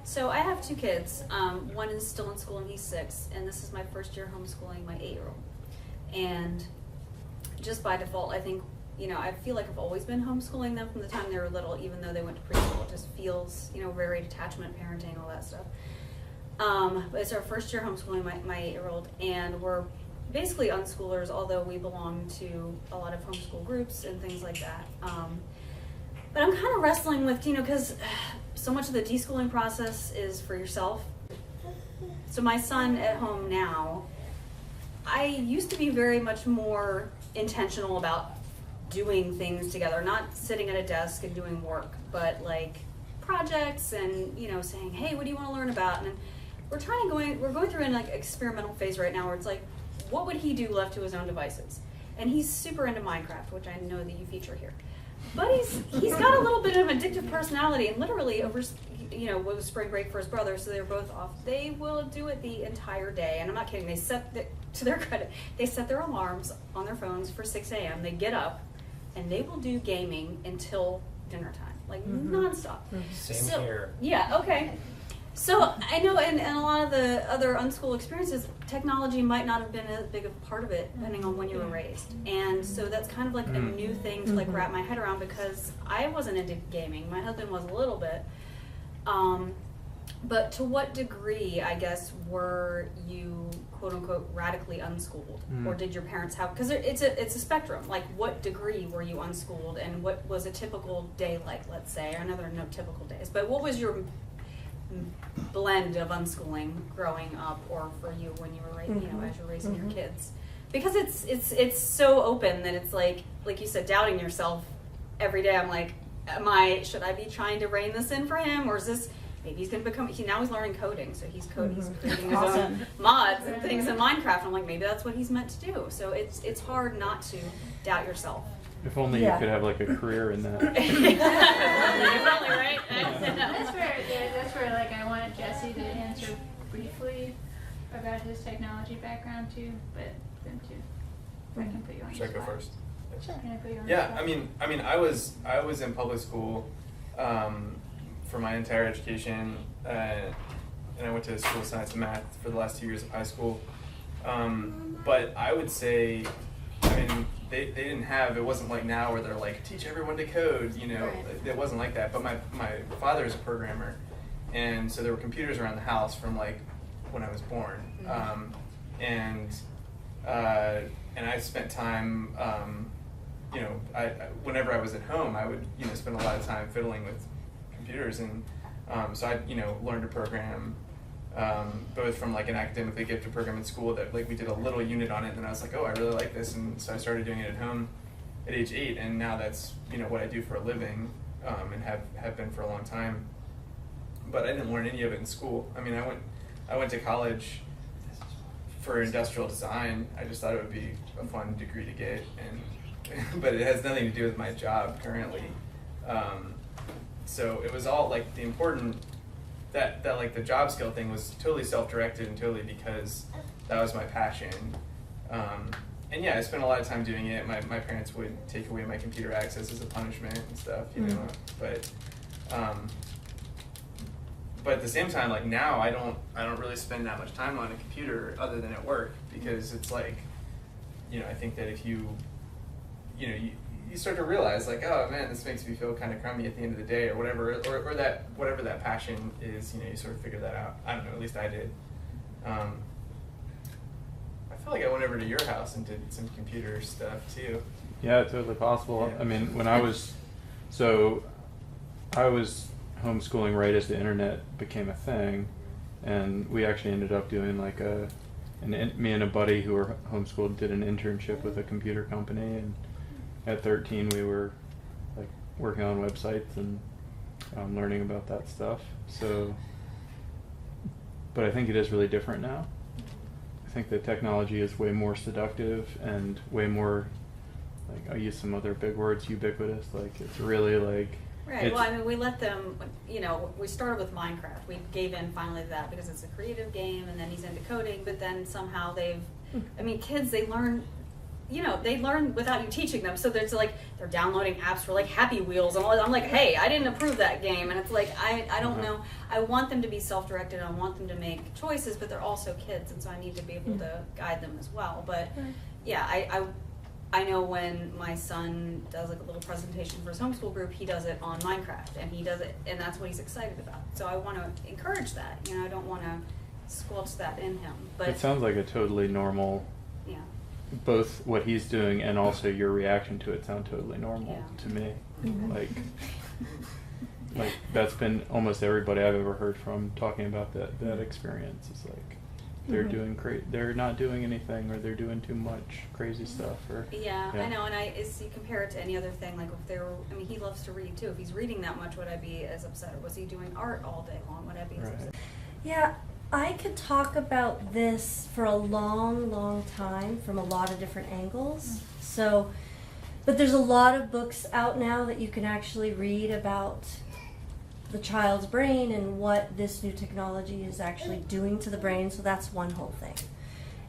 So I have 2 kids. One is still in school and he's 6, and this is my first year homeschooling my 8-year-old. And just by default, I think, I feel like I've always been homeschooling them from the time they were little, even though they went to preschool. It just feels, very detachment parenting, all that stuff. But it's our first year homeschooling my 8-year-old, and we're basically unschoolers, although we belong to a lot of homeschool groups and things like that. But I'm kind of wrestling with, because so much of the deschooling process is for yourself. So my son at home now, I used to be very much more intentional about doing things together, not sitting at a desk and doing work, but like projects and, saying, hey, what do you want to learn about? And we're going through an like experimental phase right now where it's like, what would he do left to his own devices? And he's super into Minecraft, which I know that you feature here. But he's got a little bit of an addictive personality, and literally over, it was spring break for his brother, so they were both off. They will do it the entire day, and I'm not kidding. To their credit, they set their alarms on their phones for 6 a.m. They get up, and they will do gaming until dinner time, like nonstop. Same here. Yeah, okay. So I know in a lot of the other unschool experiences, technology might not have been as big a part of it, depending on when you were raised. And so that's kind of like a new thing to like wrap my head around, because I wasn't into gaming. My husband was a little bit. But to what degree, I guess, were you, quote unquote, radically unschooled? Or did your parents have, because it's a spectrum. Like, what degree were you unschooled, and what was a typical day like, let's say? I know there are no typical days, but what was your blend of unschooling growing up, or for you when you were as you're raising your kids? Because it's so open that it's like you said, doubting yourself every day. I'm like, should I be trying to rein this in for him, or is this, maybe he's going to become, now he's learning coding, so he's creating his own mods and things in Minecraft. I'm like, maybe that's what he's meant to do. So it's hard not to doubt yourself. If only you could have like a career in that. If only, right? That's where like I wanted Jesse to answer briefly about his technology background too, but then too, if I can put you on. Should I go first? Sure. Can I put you on? Yeah, I mean, I was in public school for my entire education, and I went to School of Science and Math for the last 2 years of high school. But I would say, they didn't have, it wasn't like now where they're like, teach everyone to code, Right. It wasn't like that. But my father is a programmer, and so there were computers around the house from like when I was born. And I spent time, whenever I was at home, I would, spend a lot of time fiddling with computers, and so I, learned to program, both from like an academically gifted program in school that like we did a little unit on it, and then I was like, oh, I really like this, and so I started doing it at home at age 8, and now that's what I do for a living, and have been for a long time. But I didn't learn any of it in school. I went to college for industrial design. I just thought it would be a fun degree to get, and but it has nothing to do with my job currently. So it was all like the important, that like the job skill thing was totally self-directed and totally because that was my passion. And yeah, I spent a lot of time doing it. My parents would take away my computer access as a punishment and stuff, but at the same time, like now I don't really spend that much time on a computer other than at work, because it's like, I think that if you start to realize like, oh man, this makes me feel kind of crummy at the end of the day, or whatever, or that whatever that passion is, you sort of figure that out. I don't know, at least I did. I feel like I went over to your house and did some computer stuff too. Yeah, totally possible. Yeah. I mean, when I was homeschooling right as the internet became a thing, and we actually ended up doing like me and a buddy who were homeschooled did an internship with a computer company, and at 13 we were like working on websites and learning about that stuff. So, but I think it is really different now. I think the technology is way more seductive and way more, like, I'll use some other big words, ubiquitous. Like, it's really like, Right. Well, we let them, we started with Minecraft. We gave in finally to that because it's a creative game, and then he's into coding, but then somehow kids, they learn you know, they learn without you teaching them. So there's like, they're downloading apps for like Happy Wheels and all that. I'm like, hey, I didn't approve that game. And it's like, I don't know. I want them to be self-directed. I want them to make choices, but they're also kids. And so I need to be able to guide them as well. But yeah, I know when my son does like a little presentation for his homeschool group, he does it on Minecraft, and he does it, and that's what he's excited about. So I want to encourage that. You know, I don't want to squelch that in him. But it sounds like a totally normal. Yeah. Both what he's doing and also your reaction to it sound totally normal to me. Like that's been almost everybody I've ever heard from talking about that experience. It's like they're doing they're not doing anything, or they're doing too much crazy stuff. Or I know. And as you compare it to any other thing, like if they were, I mean, he loves to read too. If he's reading that much, would I be as upset? Or was he doing art all day long? Would I be as upset? Yeah. I could talk about this for a long, long time from a lot of different angles. So, but there's a lot of books out now that you can actually read about the child's brain and what this new technology is actually doing to the brain. So that's one whole thing.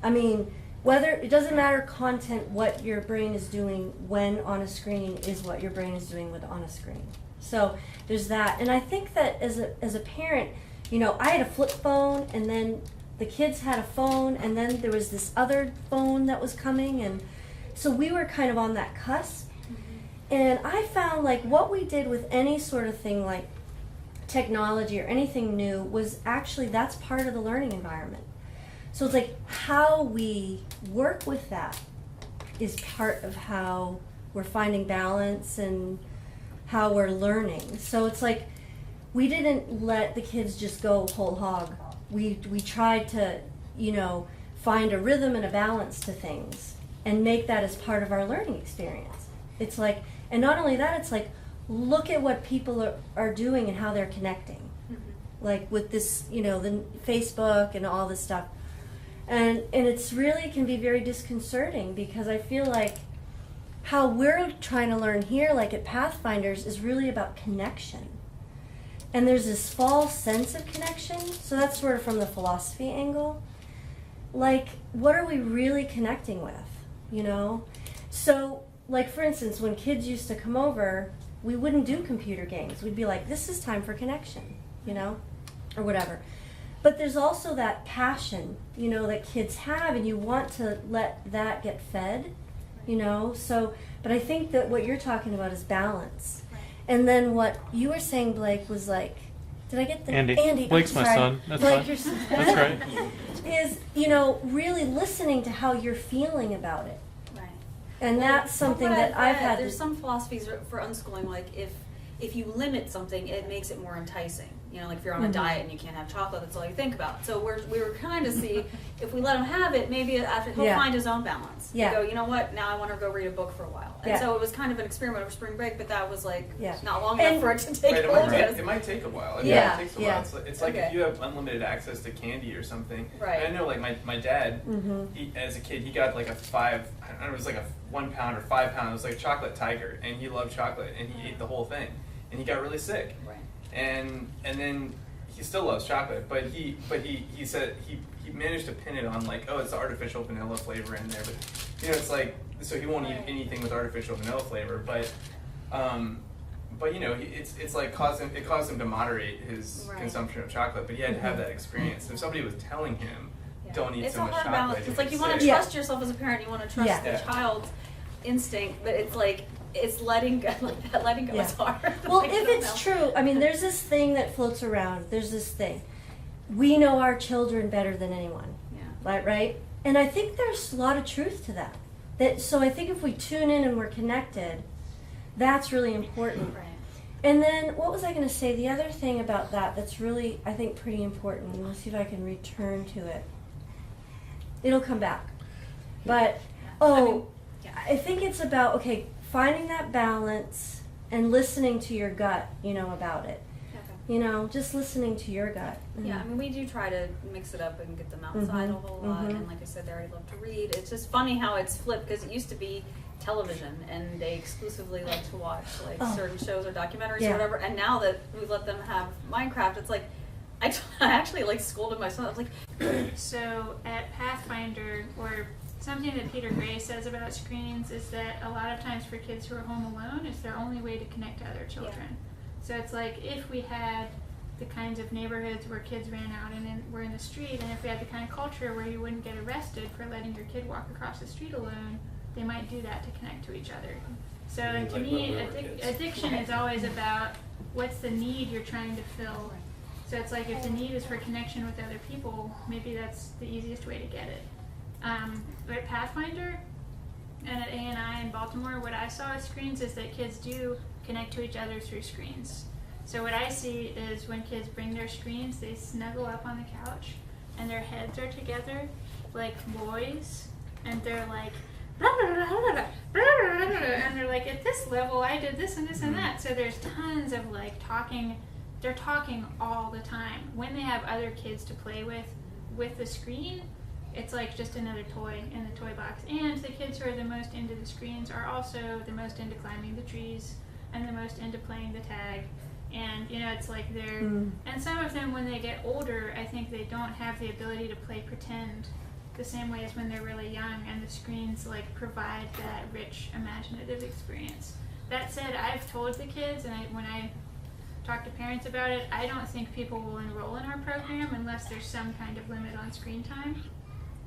I mean, whether it doesn't matter content, what your brain is doing when on a screen is what your brain is doing with on a screen. So there's that. And I think that as a parent, you know, I had a flip phone, and then the kids had a phone, and then there was this other phone that was coming, and so we were kind of on that cusp. And I found like what we did with any sort of thing like technology or anything new was actually, that's part of the learning environment. So it's like how we work with that is part of how we're finding balance and how we're learning. So it's like, we didn't let the kids just go whole hog. We tried to, you know, find a rhythm and a balance to things and make that as part of our learning experience. It's like, and not only that, it's like, look at what people are doing and how they're connecting. Like with this, you know, the Facebook and all this stuff. And it's really can be very disconcerting, because I feel like how we're trying to learn here, like at Pathfinders, is really about connection. And there's this false sense of connection. So that's sort of from the philosophy angle. Like, what are we really connecting with, you know? So, like, for instance, when kids used to come over, we wouldn't do computer games. We'd be like, this is time for connection, you know, or whatever. But there's also that passion, you know, that kids have, and you want to let that get fed, you know? So, but I think that what you're talking about is balance. And then what you were saying, Blake, was like, did I get the Andy? Blake's my son. That's Blake, fine. your son. That's right. Is, you know, really listening to how you're feeling about it. Right. And that's something that I've had. There's some philosophies for unschooling, like if you limit something, it makes it more enticing. You know, like if you're on a diet and you can't have chocolate, that's all you think about. So we were trying to see if we let him have it, maybe after he'll find his own balance. Yeah. Go, you know what? Now I want to go read a book for a while. And so it was kind of an experiment over spring break, but that was like not long enough for it to take hold. It might take a while. I mean, it takes a while. It's like if you have unlimited access to candy or something. Right. And I know, like my dad, he, as a kid, he got like a 5, I don't know, it was like a 1 pound or 5 pound. It was like a chocolate tiger, and he loved chocolate, and he ate the whole thing, and he got really sick. Right. And then he still loves chocolate, but he said he managed to pin it on like, oh, it's the artificial vanilla flavor in there, but you know, it's like, so he won't eat anything with artificial vanilla flavor, but you know, it's like caused him to moderate his consumption of chocolate, but he had to have that experience. If somebody was telling him, don't eat so much chocolate, it's a hard balance. It's like you want to trust yourself as a parent, you want to trust the child's instinct, but it's like, it's letting go, like that letting go is hard. Well, if it's true, I mean, there's this thing that floats around. There's this thing. We know our children better than anyone. Yeah. Right? And I think there's a lot of truth to that. So I think if we tune in and we're connected, that's really important. Right. And then, what was I going to say? The other thing about that's really, I think, pretty important. Let's see if I can return to it. It'll come back. But, I think it's about, finding that balance and listening to your gut, you know, about it. Okay. You know, just listening to your gut. Yeah, I mean, we do try to mix it up and get them outside a whole lot. And like I said, they already love to read. It's just funny how it's flipped, because it used to be television, and they exclusively like to watch like certain shows or documentaries or whatever. And now that we let them have Minecraft, it's like, I actually like scolded my son. I was like, So at Pathfinder, or something that Peter Gray says about screens is that a lot of times for kids who are home alone, it's their only way to connect to other children. So it's like if we had the kinds of neighborhoods where kids ran out and were in the street, and if we had the kind of culture where you wouldn't get arrested for letting your kid walk across the street alone, they might do that to connect to each other. So mean, to like me, when we were kids. addiction is always about what's the need you're trying to fill. So it's like if the need is for connection with other people, maybe that's the easiest way to get it. At Pathfinder and at A&I in Baltimore, what I saw with screens is that kids do connect to each other through screens. So what I see is when kids bring their screens, they snuggle up on the couch and their heads are together like boys, and they're like, and they're like, at this level I did this and this and that. So there's tons of like talking. They're talking all the time. When they have other kids to play with the screen, it's like just another toy in the toy box. And the kids who are the most into the screens are also the most into climbing the trees and the most into playing the tag. And you know, it's like they're and some of them, when they get older, I think they don't have the ability to play pretend the same way as when they're really young, and the screens like provide that rich imaginative experience. That said, I've told the kids, and when I talk to parents about it, I don't think people will enroll in our program unless there's some kind of limit on screen time,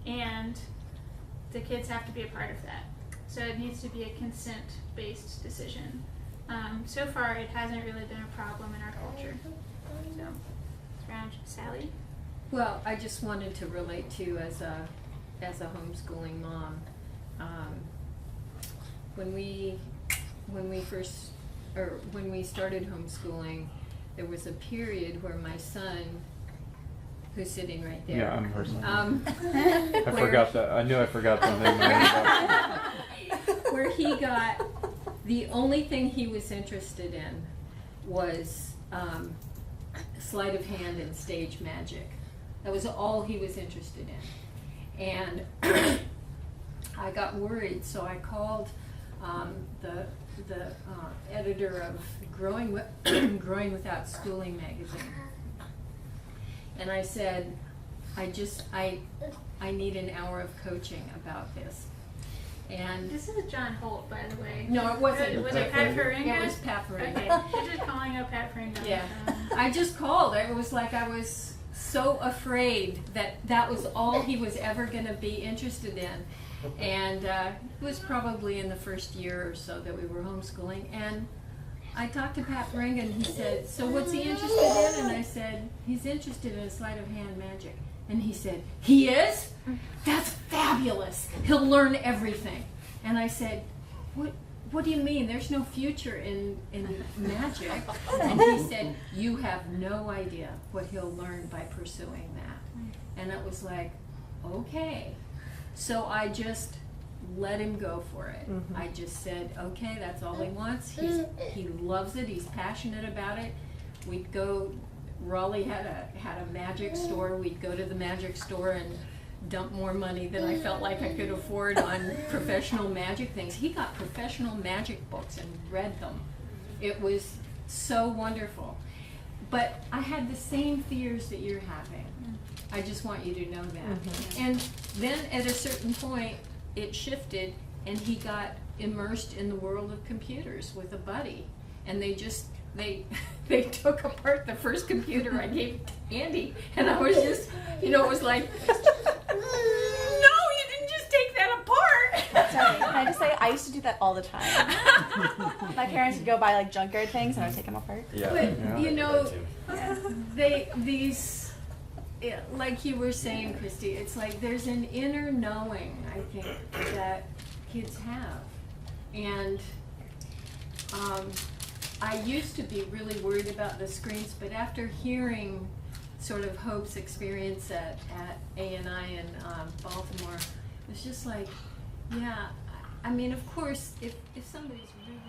and the kids have to be a part of that. So it needs to be a consent-based decision. So far, it hasn't really been a problem in our culture. So, it's around Sally. Well, I just wanted to relate to as a homeschooling mom. When we started homeschooling, there was a period where my son, who's sitting right there. Yeah, I'm her son. I where- forgot that. I knew I forgot something. where he got, the only thing he was interested in was sleight of hand and stage magic. That was all he was interested in. And I got worried, so I called the editor of Growing Without Schooling magazine. And I said, I need an hour of coaching about this. And This is John Holt, by the way. no, it wasn't. Was it Pat Faringa? It was Pat Faringa. Okay, you're just calling up Pat Faringa. Yeah. I just called. It was like I was so afraid that was all he was ever going to be interested in. And it was probably in the first year or so that we were homeschooling. And I talked to Pat Faringa, and he said, so what's he interested in? And I said, he's interested in sleight of hand magic. And he said, he is? That's fabulous. He'll learn everything. And I said, what do you mean? There's no future in magic. And he said, you have no idea what he'll learn by pursuing that. And it was like, okay. So I just let him go for it. I just said, okay, that's all he wants. He loves it. He's passionate about it. We'd go, Raleigh had a magic store. We'd go to the magic store and dump more money than I felt like I could afford on professional magic things. He got professional magic books and read them. It was so wonderful. But I had the same fears that you're having. I just want you to know that. And then at a certain point, it shifted, and he got immersed in the world of computers with a buddy. And they took apart the first computer I gave to Andy, and I was just, it was like, no, you didn't just take that apart. Sorry, can I just say, I used to do that all the time. My parents would go buy like junkyard things and I would take them apart. Yeah. But, like you were saying, Christy, it's like there's an inner knowing, I think, that kids have. And I used to be really worried about the screens, but after hearing sort of Hope's experience at A&I in Baltimore, it was just like, yeah, I mean, of course, if somebody's really